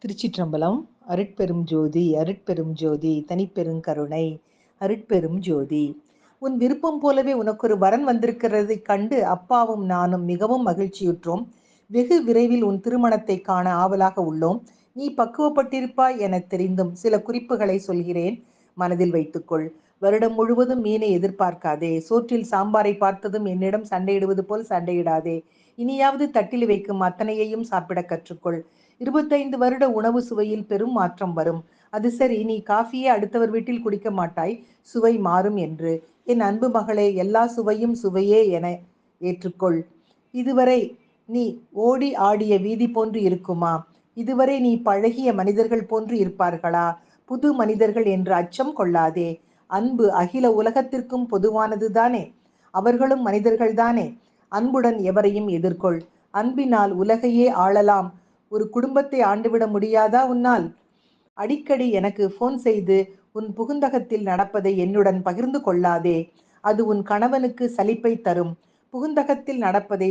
திருச்சிற்றம்பலம். அருட்பெரும் ஜோதி அருட்பெரும் ஜோதி தனிப்பெருங்கருணை அருட்பெரும் ஜோதி. உன் விருப்பம் போலவே உனக்கொரு வரன் வந்திருக்கிறதைக் கண்டு அப்பாவும் நானும் மிகவும் மகிழ்ச்சியுற்றோம். வெகு விரைவில் உன் திருமணத்தை காண ஆவலாக உள்ளோம். நீ பக்குவப்பட்டிருப்பாய் எனத் தெரிந்தும் சில குறிப்புகளை சொல்கிறேன், மனதில் வைத்துக்கொள். வருடம் முழுவதும் மீனை எதிர்பார்க்காதே. சோற்றில் சாம்பாரை பார்த்ததும் என்னிடம் சண்டையிடுவது போல் சண்டையிடாதே. இனியாவது தட்டில் வைக்கும் அத்தனையையும் சாப்பிட கற்றுக்கொள். 25 வருட உணவு சுவையில் பெரும் மாற்றம் வரும். அது சரி, நீ காஃபியே அடுத்தவர் வீட்டில் குடிக்க மாட்டாய், சுவை மாறும் என்று. என் அன்பு மகளே, எல்லா சுவையும் சுவையே என ஏற்றுக்கொள். இதுவரை நீ ஓடி ஆடிய வீதி போன்று இருக்குமா? இதுவரை நீ பழகிய மனிதர்கள் போன்று இருப்பார்களா? புது மனிதர்கள் என்று அச்சம் கொள்ளாதே. அன்பு அகில உலகத்திற்கும் பொதுவானது தானே. அவர்களும் மனிதர்கள்தானே. அன்புடன் எவரையும் எதிர்கொள். அன்பினால் உலகையே ஆளலாம். ஒரு குடும்பத்தை ஆண்டுவிட முடியாதா உன்னால்? அடிக்கடி எனக்கு போன் செய்து உன் புகுந்தகத்தில் நடப்பதை என்னுடன் பகிர்ந்து கொள்ளாதே. அது உன் கணவனுக்கு சலிப்பை தரும். புகுந்தகத்தில் நடப்பதை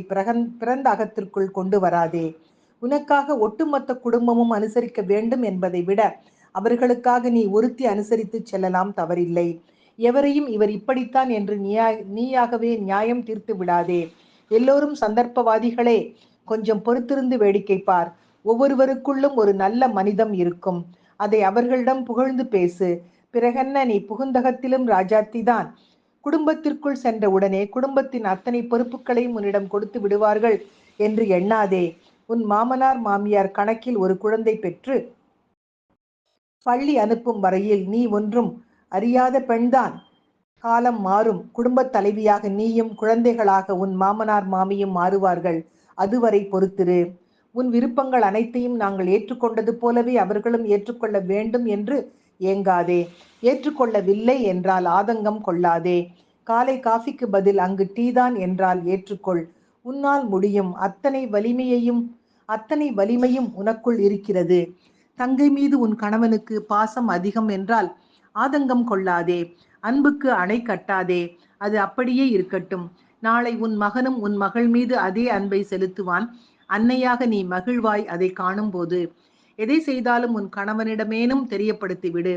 பிறந்த அகத்திற்குள் கொண்டு வராதே. உனக்காக ஒட்டுமொத்த குடும்பமும் அனுசரிக்க வேண்டும் என்பதை விட அவர்களுக்காக நீ ஒருத்தி அனுசரித்து செல்லலாம், தவறில்லை. எவரையும் இவர் இப்படித்தான் என்று நீயாகவே நியாயம் தீர்த்து விடாதே. எல்லோரும் சந்தர்ப்பவாதிகளே. கொஞ்சம் பொறுத்திருந்து வேடிக்கை பார். ஒவ்வொருவருக்குள்ளும் ஒரு நல்ல மனிதம் இருக்கும். அதை அவர்களிடம் புகழ்ந்து பேசு. பிறகென்ன, நீ புகுந்தகத்திலும் ராஜாத்திதான். குடும்பத்திற்குள் சென்ற உடனே குடும்பத்தின் அத்தனை பொறுப்புகளையும் உன்னிடம் கொடுத்து விடுவார்கள் என்று எண்ணாதே. உன் மாமனார் மாமியார் கணக்கில் ஒரு குழந்தை பெற்று பள்ளி அனுப்பும் வரையில் நீ ஒன்றும் அறியாத பெண்தான். காலம் மாறும். குடும்பத் தலைவியாக நீயும், குழந்தைகளாக உன் மாமனார் மாமியும் மாறுவார்கள். அதுவரை பொறுத்திரு. உன் விருப்பங்கள் அனைத்தையும் நாங்கள் ஏற்றுக்கொண்டது போலவே அவர்களும் ஏற்றுக்கொள்ள வேண்டும் என்று ஏங்காதே. ஏற்றுக்கொள்ளவில்லை என்றால் ஆதங்கம் கொள்ளாதே. காலை காஃபிக்கு பதில் அங்கு டீதான் என்றால் ஏற்றுக்கொள். உன்னால் முடியும். அத்தனை வலிமையும் உனக்குள் இருக்கிறது. தங்கை மீது உன் கணவனுக்கு பாசம் அதிகம் என்றால் ஆதங்கம் கொள்ளாதே. அன்புக்கு அணை கட்டாதே. அது அப்படியே இருக்கட்டும். நாளை உன் மகனும் உன் மகள் மீது அதே அன்பை செலுத்துவான். அன்னையாக நீ மகிழ்வாய் அதை காணும்போது. எதை செய்தாலும் உன் கணவனிடமேனும் தெரியப்படுத்திவிடு.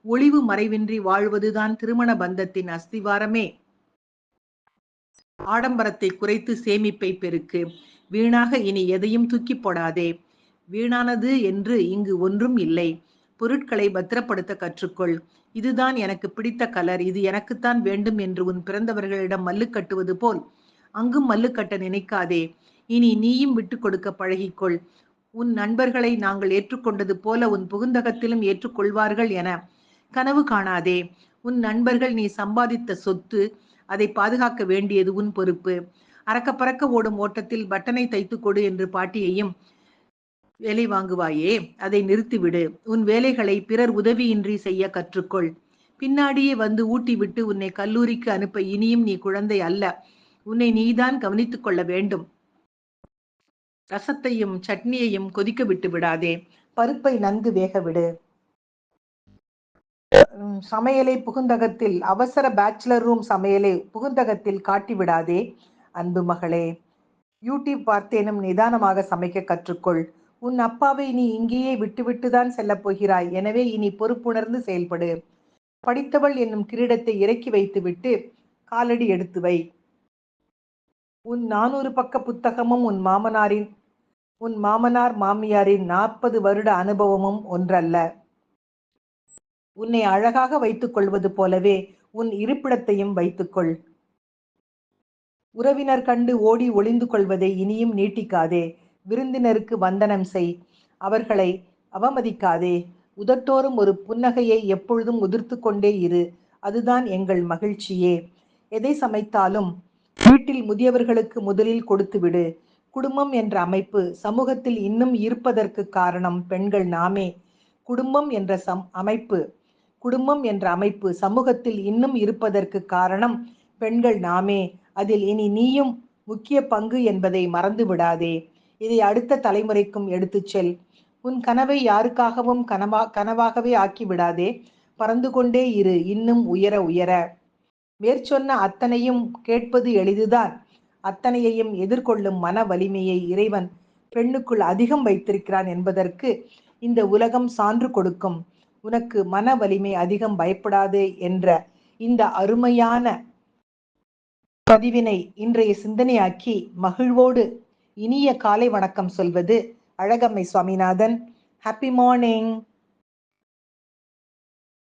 ஒளிவு மறைவின்றி வாழ்வதுதான் திருமண பந்தத்தின் அஸ்திவாரமே. ஆடம்பரத்தை குறைத்து சேமிப்பை பெருக்கு. வீணாக இனி எதையும் தூக்கி போடாதே. வீணானது என்று இங்கு ஒன்றும் இல்லை. பொருட்களை பத்திரப்படுத்த கற்றுக்கொள். இதுதான் எனக்கு பிடித்த கலர், இது எனக்குத்தான் வேண்டும் என்று உன் பிறந்தவர்களிடம் மல்லு கட்டுவது போல் அங்கும் மல்லு கட்ட நினைக்காதே. இனி நீயும் விட்டு கொடுக்க பழகிக்கொள். உன் நண்பர்களை நாங்கள் ஏற்றுக்கொண்டது போல உன் புகுந்தகத்திலும் ஏற்றுக்கொள்வார்கள் என கனவு காணாதே. உன் நண்பர்கள் நீ சம்பாதித்த சொத்து. அதை பாதுகாக்க வேண்டியது உன் பொறுப்பு. அறக்க பறக்க ஓடும் ஓட்டத்தில் பட்டனை தைத்து கொடு என்று பாட்டியையும் வேலை வாங்குவாயே, அதை நிறுத்திவிடு. உன் வேலைகளை பிறர் உதவியின்றி செய்ய கற்றுக்கொள். பின்னாடியே வந்து ஊட்டி விட்டு உன்னை கல்லூரிக்கு அனுப்ப இனியும் நீ குழந்தை அல்ல. உன்னை நீதான் கவனித்துக் கொள்ள வேண்டும். ரசத்தையும் சட்னியையும் கொதிக்க விட்டு விடாதே. பருப்பை நன்கு வேக விடு. சமையலை புகுந்தகத்தில், அவசர பேச்சுலர் ரூம் சமையலை புகுந்தகத்தில் காட்டி விடாதே. அன்பு மகளே, யூடியூப் பார்த்தேனும் நிதானமாக சமைக்க கற்றுக்கொள். உன் அப்பாவை நீ இங்கேயே விட்டுவிட்டுதான் செல்லப் போகிறாய். எனவே இனி பொறுப்புணர்ந்து செயல்படு. படித்தவள் என்னும் கிரீடத்தை இறக்கி வைத்துவிட்டு காலடி எடுத்து வை. உன் 400 பக்க புத்தகமும் உன் மாமனார் மாமியாரின் 40 வருட அனுபவமும் ஒன்றல்ல. உன்னை அழகாக வைத்துக் கொள்வது போலவே உன் இருப்பிடத்தையும் வைத்துக்கொள். உறவினர் கண்டு ஓடி ஒளிந்து கொள்வதை இனியும் நீட்டிக்காதே. விருந்தினருக்கு வந்தனம் செய். அவர்களை அவமதிக்காதே. உதட்டோறும் ஒரு புன்னகையை எப்பொழுதும் உதிர்த்து கொண்டே இரு. அதுதான் எங்கள் மகிழ்ச்சியே. எதை சமைத்தாலும் வீட்டில் முதியவர்களுக்கு முதலில் கொடுத்துவிடு. குடும்பம் என்ற அமைப்பு சமூகத்தில் இன்னும் இருப்பதற்கு காரணம் பெண்கள் நாமே. குடும்பம் என்ற அமைப்பு சமூகத்தில் இன்னும் இருப்பதற்கு காரணம் பெண்கள் நாமே. அதில் இனி நீயும் முக்கிய பங்கு என்பதை மறந்து விடாதே. இதை அடுத்த தலைமுறைக்கும் எடுத்துச் செல். உன் கனவை யாருக்காகவும் கனவாகவே ஆக்கிவிடாதே. பறந்து கொண்டே இரு, இன்னும் உயர உயர. மேற்சொன்ன அத்தனையும் கேட்பது எளிதுதான். அத்தனையையும் எதிர்கொள்ளும் மன வலிமையை இறைவன் பெண்ணுக்குள் அதிகம் வைத்திருக்கிறான் என்பதற்கு இந்த உலகம் சான்று கொடுக்கும். உனக்கு மன வலிமை அதிகம், பயப்படாதே என்ற இந்த அருமையான பதிவினை இன்றைய சிந்தனையாக்கி மகிழ்வோடு இனிய காலை வணக்கம் சொல்வது அழகம்மை சுவாமிநாதன். Happy morning.